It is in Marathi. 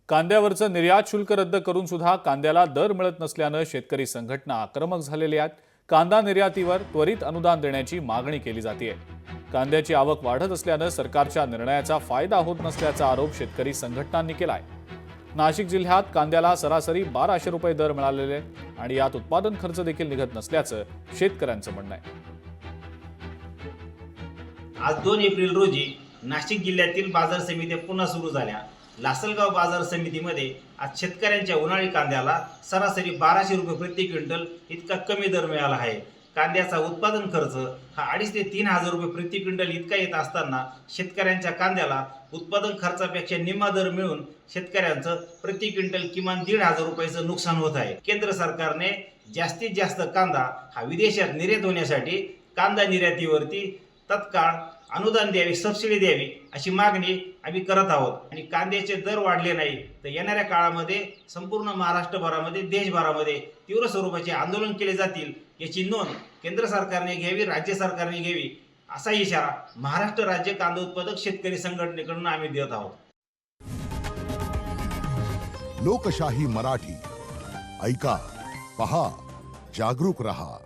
कांद्यावरचं निर्यात शुल्क रद्द करून सुद्धा कांद्याला दर मिळत नसल्यानं शेतकरी संघटना आक्रमक झालेल्या आहेत। कांदा निर्यातीवर त्वरित अनुदान देण्याची मागणी केली जाते। कांद्याची आवक वाढत असल्यानं सरकारच्या निर्णयाचा फायदा होत नसल्याचा आरोप शेतकरी संघटनांनी केलाय। नाशिक जिल्ह्यात कांद्याला सरासरी 1200 रुपये दर मिळालेले आणि यात उत्पादन खर्च देखील निघत नसल्याचं शेतकऱ्यांचं म्हणणं आहे। आज 2 एप्रिल रोजी नाशिक जिल्ह्यातील बाजार समित्या पुन्हा सुरू झाल्या। लासलगाव बाजार समितीमध्ये आज शेतकऱ्यांच्या उन्हाळी कांद्याला सरासरी 1200 रुपये प्रति क्विंटल इतका कमी दर मिळाला आहे। कांद्याचा उत्पादन खर्च हा 2,500 ते 3,000 रुपये प्रति क्विंटल इतका येत असताना शेतकऱ्यांच्या कांद्याला उत्पादन खर्चापेक्षा निम्मा दर मिळून शेतकऱ्यांचं प्रति क्विंटल किमान 1,500 रुपयाचं नुकसान होत आहे। केंद्र सरकारने जास्तीत जास्त कांदा हा विदेशात निर्यात होण्यासाठी कांदा निर्यातीवरती तत्काळ अनुदान द्यावे, सबसिडी द्यावी अशी मागणी आम्ही करत आहोत। आणि कांद्याचे दर वाढले नाही तर येणाऱ्या काळामध्ये संपूर्ण महाराष्ट्रभरामध्ये देशभरामध्ये तीव्र स्वरूपाचे आंदोलन केले जातील याची नोंद केंद्र सरकारने घ्यावी, राज्य सरकारने घ्यावी असा इशारा महाराष्ट्र राज्य कांदा उत्पादक शेतकरी संघटनेकडून आम्ही देत आहोत। लोकशाही मराठी ऐका, पहा, जागरूक रहा।